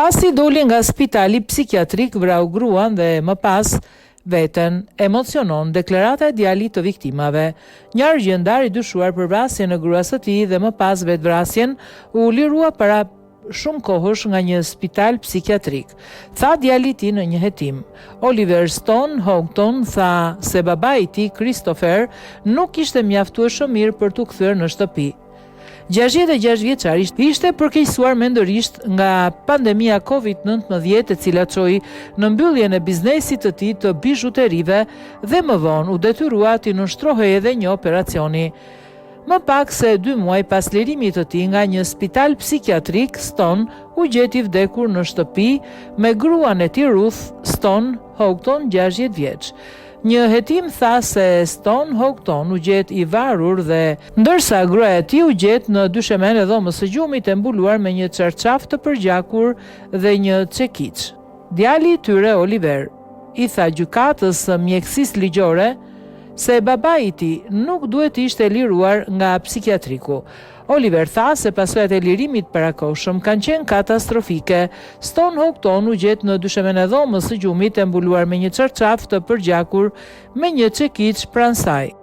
Pasi doli nga spitali psikiatrik, vrau gruan dhe më pas veten. Emocionon deklarata e djalit të viktimave. Një argjendar i dyshuar për vrasjen e gruas së tij dhe më pas vetvrasjen u lirua para shumë kohësh nga një spital psikiatrik, tha djali i tij në një hetim. Oliver Stone Houghton tha se babai i tij, Christopher, nuk ishte mjaftueshëm mirë për t'u kthyer në shtëpi. 66 vjeçari ishte përkeqësuar mendërisht nga pandemia COVID-19, e cila çoi në mbylljen e biznesit të tij të bijuterive dhe më vonë u detyrua t'i nënshtrohej edhe një operacioni. Më pak se 2 muaj pas lirimit të tij nga një spital psikiatrik, Stone u gjeti vdekur në shtëpi me gruan e tij Ruth Stone Houghton, 60 vjeç. Një hetim tha se Stone Houghton u gjet i varur dhe ndërsa gruaja e tij u gjet në dyshemen e dhomës së gjumit e mbuluar me një çarçaf të përgjakur dhe një çekiç. Djali i tyre, Oliver, i tha gjykatës së mjekësisë ligjore se babai i tij nuk duhet të ishte liruar nga psikiatriku. Oliver tha se pasojat e lirimit parakohshëm kanë qenë katastrofike. Stone Houghton u gjet në dyshemen e dhomës së gjumit e mbuluar me një çarçaf të përgjakur me një çekiç pranë saj.